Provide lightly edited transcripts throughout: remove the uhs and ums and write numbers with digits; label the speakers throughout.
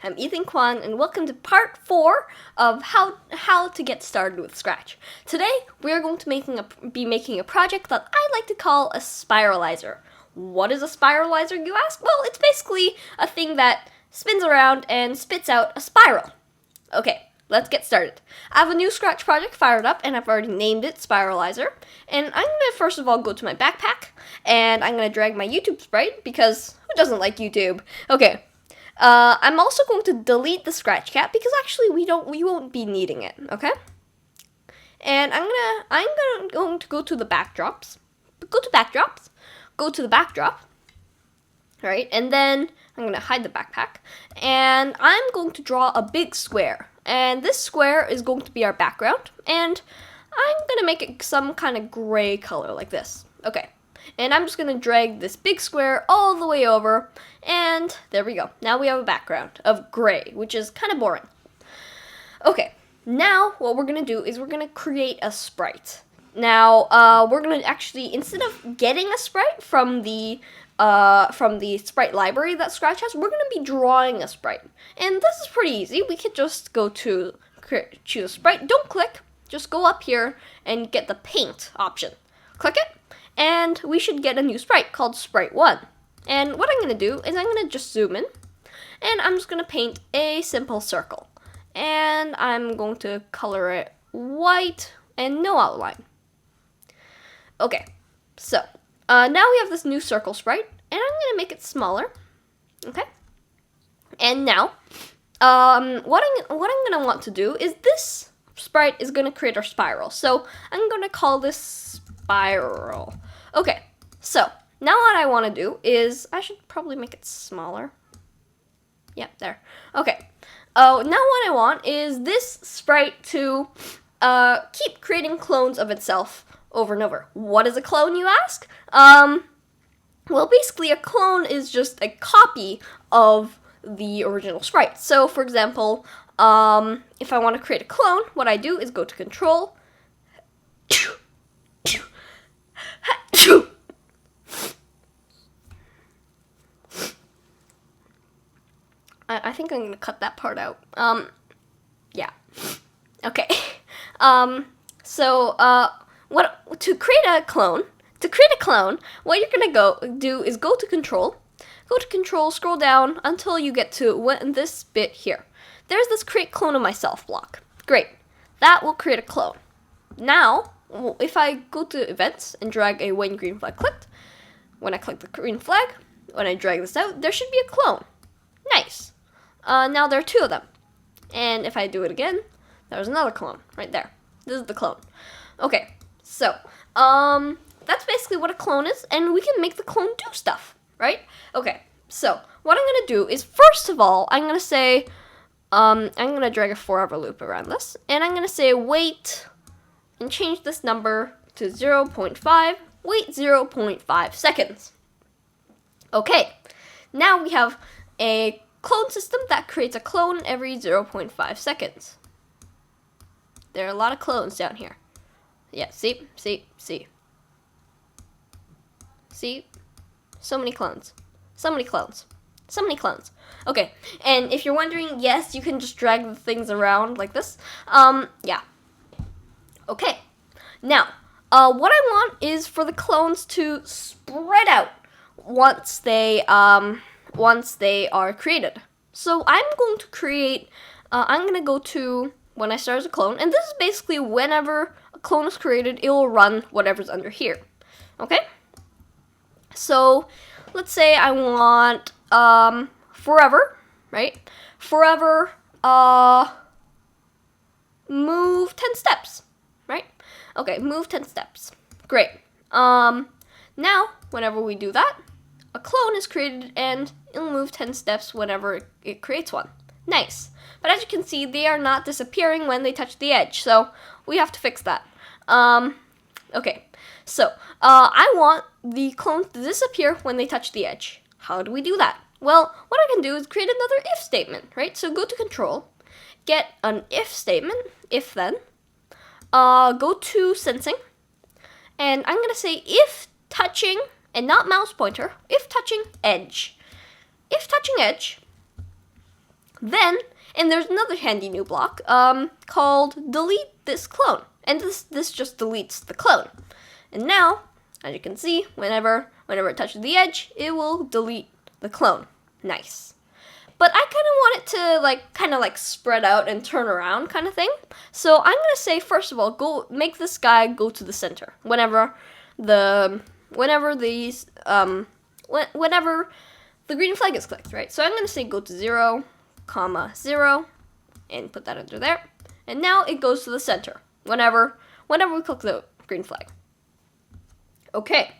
Speaker 1: I'm Ethan Kwan, and welcome to part 4 of how to get started with Scratch. Today, we are going to be making a project that I like to call a Spiralizer. What is a Spiralizer, you ask? Well, it's basically a thing that spins around and spits out a spiral. Okay, let's get started. I have a new Scratch project fired up, and I've already named it Spiralizer. And I'm going to first of all go to my backpack, and I'm going to drag my YouTube sprite, because who doesn't like YouTube? Okay. I'm also going to delete the Scratch Cat because actually we won't be needing it, okay? And I'm going to go to the backdrops. Go to the backdrop. All right, and then I'm going to hide the backpack, and I'm going to draw a big square. And this square is going to be our background, and I'm going to make it some kind of gray color like this. Okay. And I'm just going to drag this big square all the way over, and there we go. Now we have a background of gray, which is kind of boring. Okay, now what we're going to do is we're going to create a sprite. Now, we're going to actually, instead of getting a sprite from the sprite library that Scratch has, we're going to be drawing a sprite. And this is pretty easy. We could just go to choose a sprite. Don't click. Just go up here and get the paint option. Click it. And we should get a new sprite called Sprite 1. And what I'm going to do is I'm going to just zoom in. And I'm just going to paint a simple circle. And I'm going to color it white and no outline. Okay, so now we have this new circle sprite. And I'm going to make it smaller. Okay. And now, what I'm going to want to do is this sprite is going to create our spiral. So I'm going to call this spiral. Okay, so now what I want to do is, I should probably make it smaller. Yeah, there. Okay. Now what I want is this sprite to keep creating clones of itself over and over. What is a clone, you ask? Well, basically a clone is just a copy of the original sprite. So, for example, if I want to create a clone, what I do is go to Control, I think I'm going to cut that part out. Yeah. Okay. To create a clone, what you're going to do is go to Control, scroll down until you get to this bit here. There's this Create Clone of Myself block. Great. That will create a clone. Now, if I go to Events and drag a when green flag clicked, when I click the green flag, when I drag this out, there should be a clone. Nice. Now there are 2 of them. And if I do it again, there's another clone right there. This is the clone. Okay, so that's basically what a clone is, and we can make the clone do stuff, right? Okay, so what I'm going to do is, first of all, I'm going to say, I'm going to drag a forever loop around this, and I'm going to say wait, and change this number to 0.5, wait 0.5 seconds. Okay, now we have a clone system that creates a clone every 0.5 seconds. There are a lot of clones down here. Yeah, see? See? So many clones. Okay, and if you're wondering, yes, you can just drag the things around like this. Yeah. Okay. Now, what I want is for the clones to spread out once they are created. So I'm going to create, I'm going to go to when I start as a clone, and this is basically whenever a clone is created, it will run whatever's under here. Okay? So let's say I want forever, right? Forever move 10 steps, right? Okay, move 10 steps. Great. Now, whenever we do that, a clone is created and it'll move 10 steps whenever it creates one. Nice. But as you can see, they are not disappearing when they touch the edge, so we have to fix that. Okay, so I want the clones to disappear when they touch the edge. How do we do that? Well, what I can do is create another if statement, right? So go to Control, get an if statement, if then, go to Sensing, and I'm going to say if touching, and not mouse pointer, if touching edge. If touching edge, And there's another handy new block called delete this clone. And this just deletes the clone. And now, as you can see, whenever it touches the edge, it will delete the clone. Nice. But I kind of want it to spread out and turn around kind of thing. So I'm gonna say, first of all, make this guy go to the center whenever the green flag is clicked, right? So I'm gonna say go to 0, 0, and put that under there. And now it goes to the center whenever we click the green flag. Okay.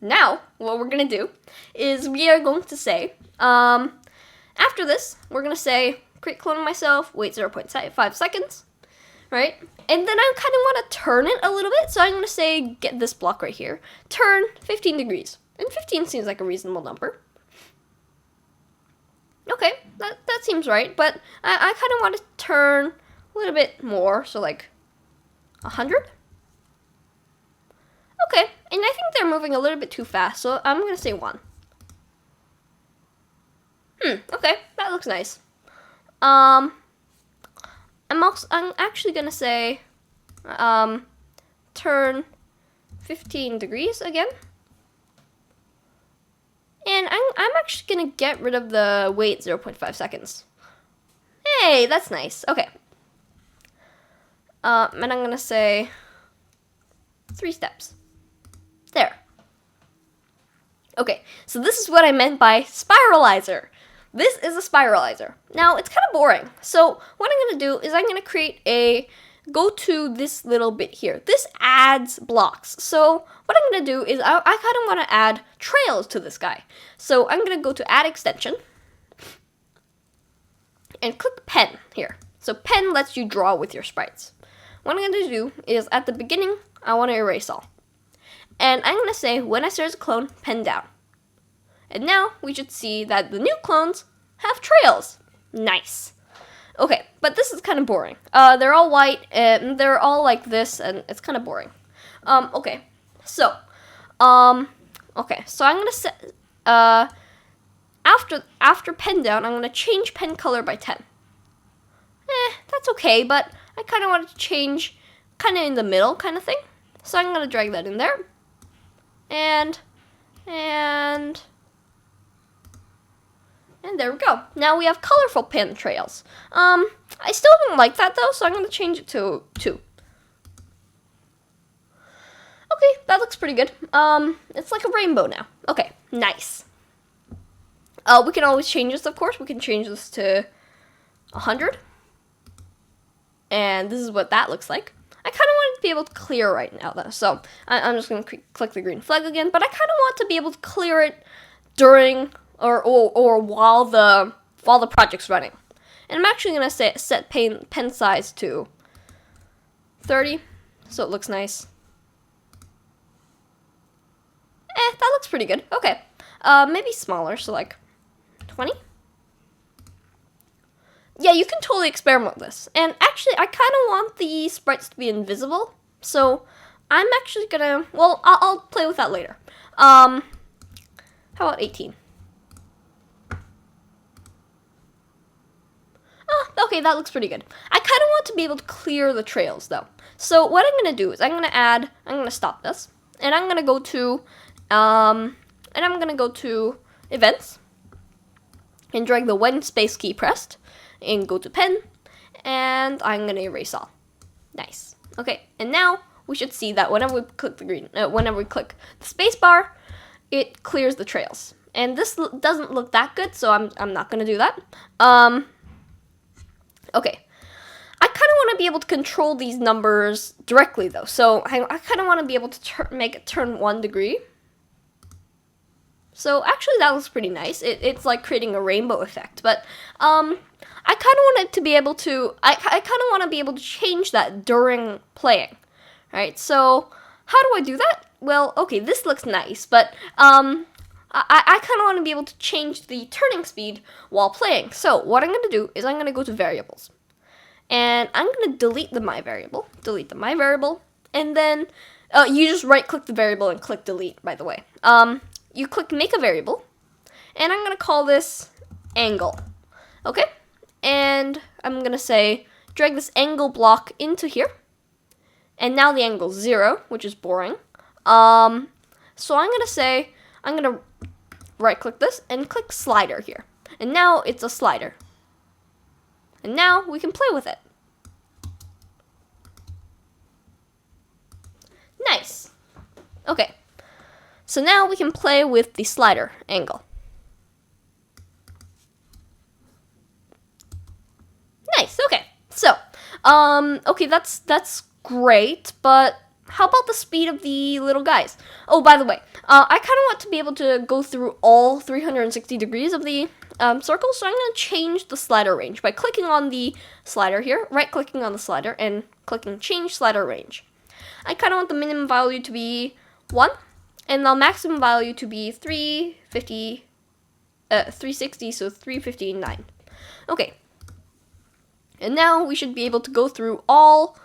Speaker 1: Now what we're gonna do is we are going to say after this, we're going to say, create clone of myself, wait 0.5 seconds, right? And then I kind of want to turn it a little bit, so I'm going to say, get this block right here, turn 15 degrees. And 15 seems like a reasonable number. Okay, that seems right, but I kind of want to turn a little bit more, so like 100? Okay, and I think they're moving a little bit too fast, so I'm going to say 1. Okay, that looks nice. I'm actually gonna say, turn 15 degrees again. And I'm actually gonna get rid of the wait 0.5 seconds. Hey, that's nice. Okay. And I'm gonna say 3 steps. There. Okay, so this is what I meant by Spiralizer. This is a Spiralizer. Now, it's kind of boring. So what I'm going to do is I'm going to go to this little bit here. This adds blocks. So what I'm going to do is I kind of want to add trails to this guy. So I'm going to go to add extension and click pen here. So pen lets you draw with your sprites. What I'm going to do is at the beginning, I want to erase all. And I'm going to say, when I start as a clone, pen down. And now we should see that the new clones have trails. Nice. Okay, but this is kind of boring. They're all white and they're all like this, and it's kind of boring. Okay, so I'm gonna set after pen down, I'm gonna change pen color by 10. That's okay, but I kind of want to change kind of in the middle kind of thing. So I'm gonna drag that in there, and there we go. Now we have colorful pen trails. I still don't like that though, so I'm going to change it to 2. Okay, that looks pretty good. It's like a rainbow now. Okay, nice. We can always change this, of course. We can change this to 100. And this is what that looks like. I kind of want to be able to clear right now though, so I'm just going to click the green flag again, but I kind of want to be able to clear it during or while the project's running. And I'm actually going to set pen size to 30, so it looks nice. That looks pretty good. Okay, maybe smaller, so like 20. Yeah, you can totally experiment with this. And actually, I kind of want the sprites to be invisible, so I'm actually gonna, well, I'll play with that later. How about 18? Okay, that looks pretty good. I kind of want to be able to clear the trails, though. So what I'm going to do is I'm going to stop this, and I'm going to go to, events, and drag the when space key pressed, and go to pen, and I'm going to erase all. Nice. Okay, and now we should see that whenever we click the space bar, it clears the trails. And this doesn't look that good, so I'm not going to do that. Okay, I kind of want to be able to control these numbers directly, though. So I kind of want to be able to make it turn 1 degree. So actually, that looks pretty nice. It's like creating a rainbow effect. But I kind of want it to be able to. I kind of want to be able to change that during playing. Right. So how do I do that? Well, okay, this looks nice, but I kind of want to be able to change the turning speed while playing. So what I'm going to do is I'm going to go to variables. And I'm going to delete the my variable, and then you just right-click the variable and click delete, by the way. You click make a variable, and I'm going to call this angle, okay? and I'm gonna say drag this angle block into here. And now the angle's 0, which is boring. So I'm gonna right click this and click slider here. And now it's a slider. And now we can play with it. Nice. Okay. So now we can play with the slider angle. Nice. Okay. So, okay, that's great, but how about the speed of the little guys? Oh, by the way, I kind of want to be able to go through all 360 degrees of the circle, so I'm going to change the slider range by clicking on the slider here, right-clicking on the slider, and clicking Change Slider Range. I kind of want the minimum value to be 1, and the maximum value to be 360, so 359. Okay. And now we should be able to go through all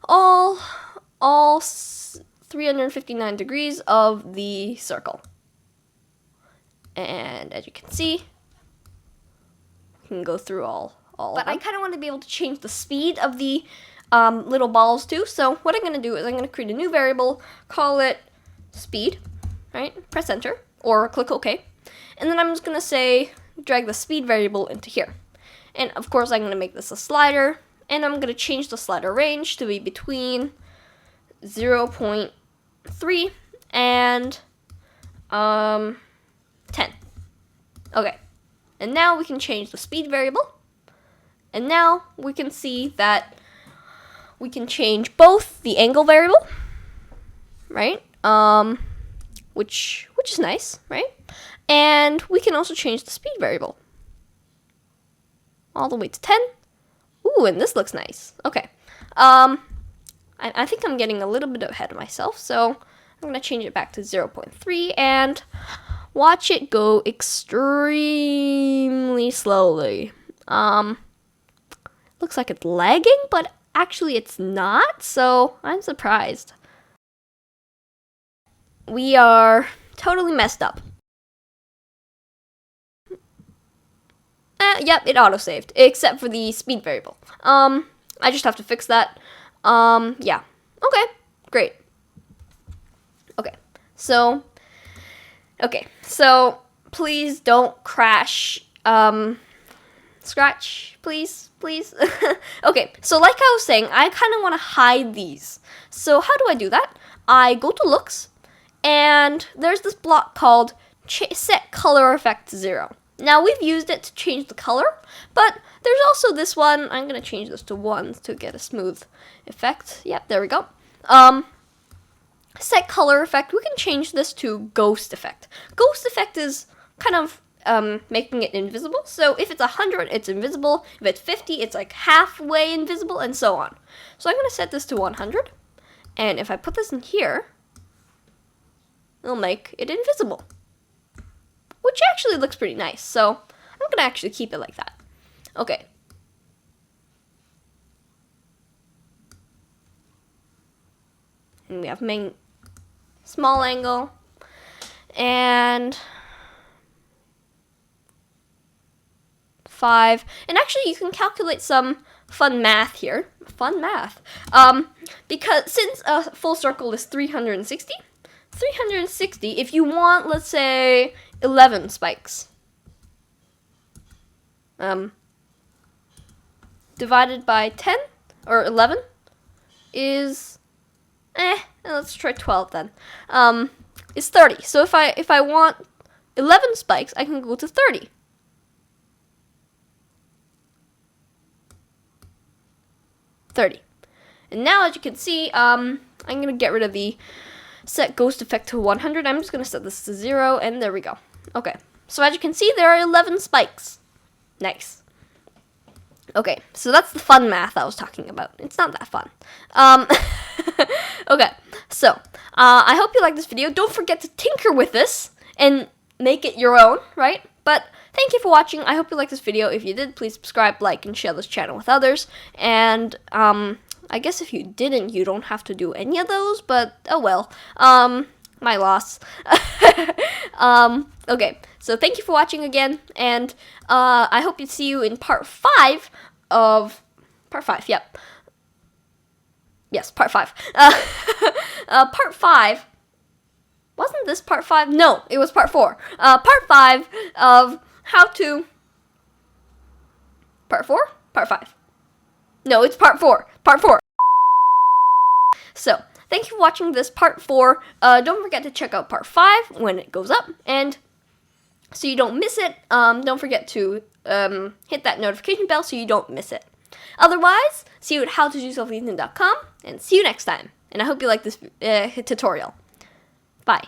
Speaker 1: 359 degrees of the circle. And as you can see, we can go through all but I kind of want to be able to change the speed of the little balls too. So what I'm going to do is I'm going to create a new variable, call it speed, right? Press enter or click OK. And then I'm just going to say drag the speed variable into here. And of course I'm going to make this a slider, and I'm going to change the slider range to be between 0.3 and 10. Okay. And now we can change the speed variable. And now we can see that we can change both the angle variable, right? Which is nice, right? And we can also change the speed variable all the way to 10. Ooh, and this looks nice. Okay. I think I'm getting a little bit ahead of myself, so I'm going to change it back to 0.3 and watch it go extremely slowly. Looks like it's lagging, but actually it's not, so I'm surprised. We are totally messed up. Yep, it autosaved, except for the speed variable. I just have to fix that. Yeah. Okay, great. Okay, so please don't crash, Scratch, please. Okay, so like I was saying, I kind of want to hide these. So how do I do that? I go to looks, and there's this block called set color effect 0. Now we've used it to change the color, but there's also this one. I'm going to change this to 1 to get a smooth effect. Yep, there we go. Set color effect, we can change this to ghost effect. Ghost effect is kind of making it invisible. So if it's 100, it's invisible. If it's 50, it's like halfway invisible, and so on. So I'm going to set this to 100. And if I put this in here, it'll make it invisible, which actually looks pretty nice. So I'm going to actually keep it like that. Okay. And we have main small angle and 5. And actually you can calculate some fun math here. Fun math. Because since a full circle is 360, if you want, let's say, 11 spikes, divided by 10 or 11 is let's try 12 then. Is 30. So if I want 11 spikes, I can go to 30. And now, as you can see, I'm gonna get rid of the set ghost effect to 100. I'm just gonna set this to 0, and there we go. Okay, so as you can see, there are 11 spikes. Nice. Okay, so that's the fun math I was talking about. It's not that fun. Okay, so I hope you like this video. Don't forget to tinker with this and make it your own, right? But thank you for watching. I hope you liked this video. If you did, please subscribe, like, and share this channel with others. And I guess if you didn't, you don't have to do any of those, but oh well. My loss. Okay, so thank you for watching again, and I hope to see you in part 5 of part 5. Yep. Yes, part 5. Part 5. Wasn't this part 5? No, it was part 4. Part 5 of how to. Part 4? Part 5. No, it's part 4. Part 4. So, thank you for watching this part 4. Don't forget to check out part 5 when it goes up, and so you don't miss it. Don't forget to hit that notification bell so you don't miss it. Otherwise, see you at howtodoselfeating.com, and see you next time. And I hope you like this tutorial. Bye.